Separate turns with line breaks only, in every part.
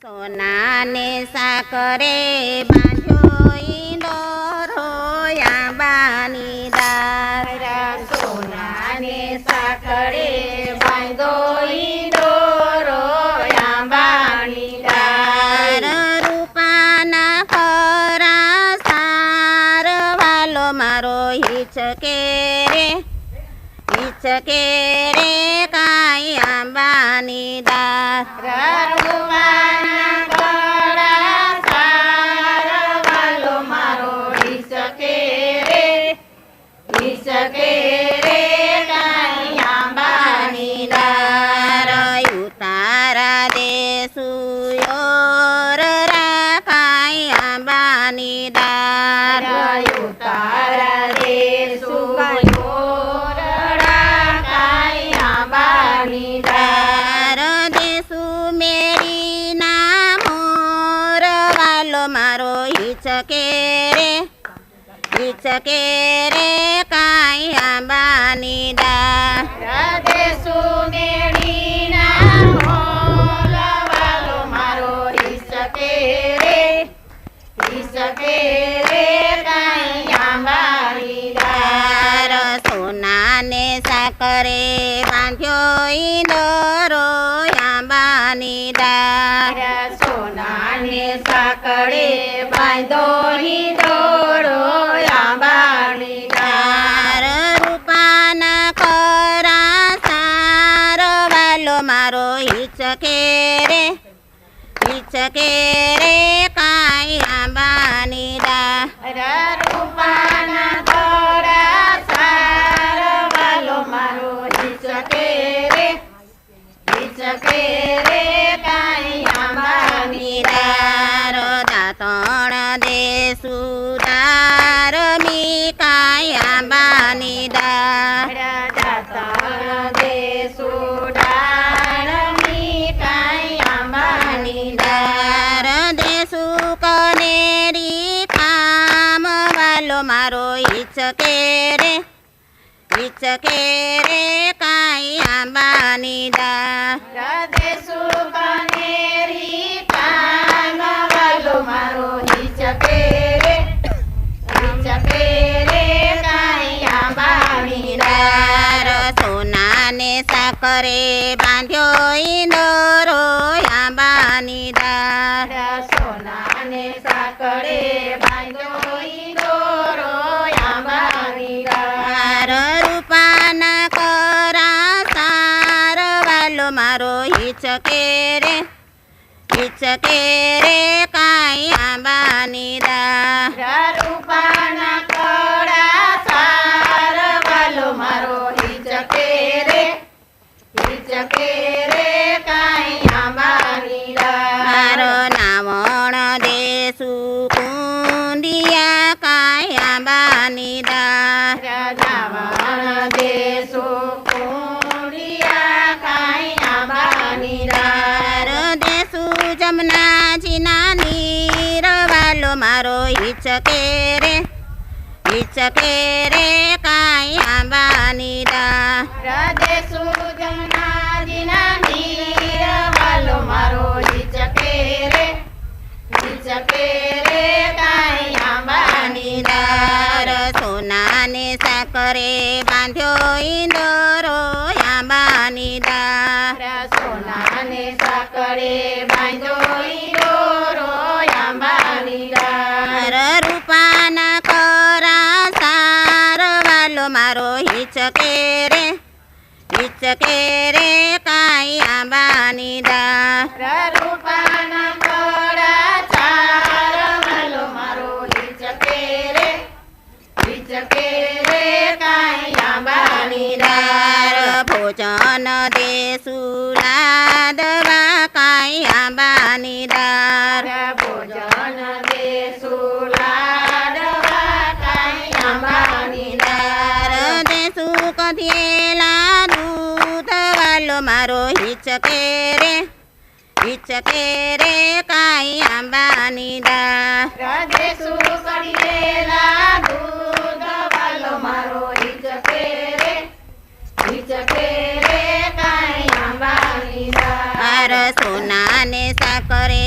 સોનાને સાકરે બાંધ્યો ઈંદોરો આંબાની ડાળ.
સોનાને સાકરે બાંધો ઈંદોરો આંબાની ડાળ.
રૂપાના ખરા સાર વાલો મારો હિચકે રે કાંઈ આંબાની ડાળ.
રૂપાના ખરા સાર વાલો મારો હિચકે રે કાંઈ આંબાની ડાળ.
ઉતારા દેશું યોર રાખાય આંબાની ડાળ.
ઉતારા દેશું યોરડા કાંઈ આંબાની ડાળ.
દેશું મેરીના મોર વાલો મારો હિચકે રે કાંઈ આંબાની ડાળ.
દેશું મેળીના મોર વાલો મારો હિચકે રે કાંઈ આંબાની ડાળ.
સોનાને સાકરે બાંધ્યો ઈંદોરો આંબાની ડાળ.
સોનાને સાકળે બાંધો ઈંદોરો આંબાની ડાળ.
રૂપાના ખરા સાર વાલો મારો હિચકે રે કાંઈ આંબાની ડાળ.
રૂપાના ખરા સાર વાલો મારો હિચકે રે કાંઈ આંબાની ડાળ.
દાંતણ દેશું ધારમી કાંઈ આંબાની ડાળ.
દાંતણ દેશું ડાળમી કાંઈ આંબાની ડાળ.
દેશું કનેરી ખામ વાલો મારો હિચકે રે કાંઈ આંબાની ડાળ.
દેશું કનેરી કાન વાલો મારો હિચકે રે કાંઈ આંબાની ડાળ.
સોનાને સાકરે બાંધ્યો ઈંદોરો આંબાની ડાળ.
સોનાને સાકળે બાંધો ઈંદોરો આંબાની ડાળ.
રૂપાના ખરા સાર વાલો મારો હિચકે રે કાંઈ આંબાની ડાળ.
રૂપાના કડા સાર વાલો મારો હિચકે રે કાંઈ આંબાની ડાળ.
નાવણ દેશું કુંડિયા કાંઈ આંબાની ડાળ.
નાવણ દેશું કુંડિયા કાંઈ આંબાની ડાળ.
દેશું જમનાજીના નીર વાલો મારો હિચકે રે કાંઈ આંબાની ડાળ.
દેશું જમનાજીના નીર વાલો મારો હિચકે રે કાંઈ આંબાની ડાળ.
સોનાને સાકરે બાંધ્યો ઈંદોરો આંબાની ડાળ.
સોનાને સાકળે બાંધો ઈંદોરો આંબાની ડાળ.
રૂપાના ખરા સાર વાલો મારો હિચકે રે કાંઈ આંબાની ડાળ.
રૂપાના કડા ચાર વાલો મારો હિચકે રે કાંઈ આંબાની ડાળ.
ભોજન દેશું લાદવા કાંઈ આંબાની ડાળ.
ભોજન દેશું લાડવા કાંઈ આંબાની ડાળ.
દેશું કધેલા દૂધ વાલો મારો હિચકે રે કાંઈ આંબાની ડાળ.
દેશું કઢેલા દૂધ વાલો મારો હિચકે રે કાંઈ આંબાની ડાળ.
સોનાને સાકરે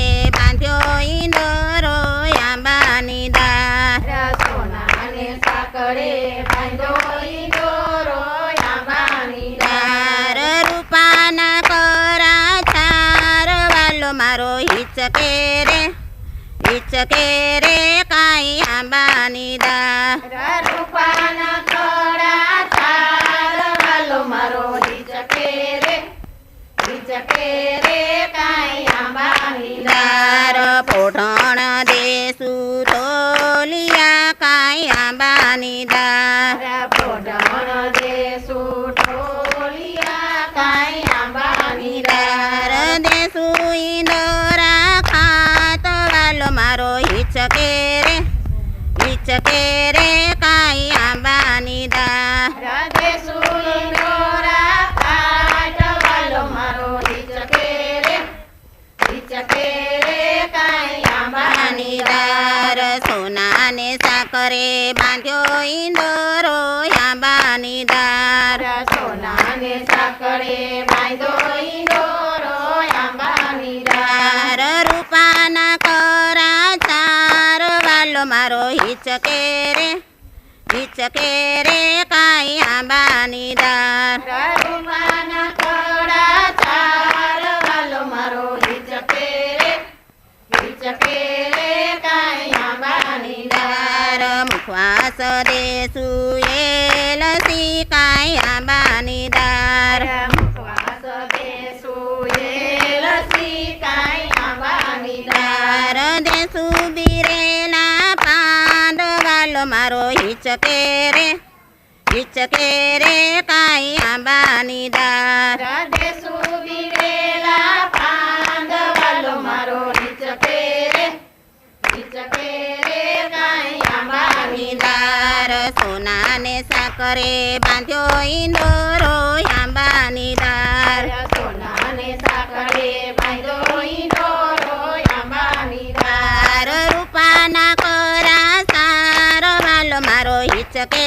વાલો મારો હિચકે રે કાંઈ આંબાની ડાળ
રૂપાના થોડા તાર વાલો મારો હિચકે રે કાંઈ આંબાની
દાર પોઢણ દેશું તોલિયા કાંઈ આંબાની ડાળ
પોઢણ દેશું ઢોલિયા કાંઈ આંબાની
દાર દેશું ઈંદોરા ખાત વાલો મારો હિચકે રે કાંઈ આંબાની ડાળ
રાધે સુંદરા કાટ વાલો મારો હિચકે રે કાંઈ આંબાની
દાર સોનાને સાકરે બાંધ્યો ઈંદોરો આંબાની દાર
સોનાને સાકરે બાંધો ઈંદોરો આંબાની
દાર રૂપાના કરા ચાર વાલો મારો હિચકે રે કાંઈ આંબાની દાર
રૂપાના કડા ચાર વાલો મારો હિચકે રે કાંઈ આંબાની
દાર મુખવાસ દેશું એલસી કાંઈ આંબાની દાર
મુખવાસ દેશું એલસી કાંઈ આંબાની
દાર દેશું બિરેલા પાંદ વાલો મારો હિચકે રે કાંઈ આંબાની દાર
રાધે સુબીરેલા પાંદ વાલો મારો હિચકે રે કાંઈ આંબાની
દાર સોનાને સાકરે બાંધ્યો ઈંદોરો આંબાની દાર
સોનાને સાકરે બાંધો ઈંદોરો આંબાની
દાર રૂપાના કરા સાર વાલો મારો હિચકે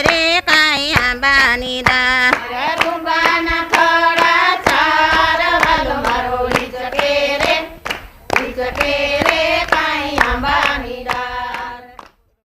રે કાંઈ આંબાની દાર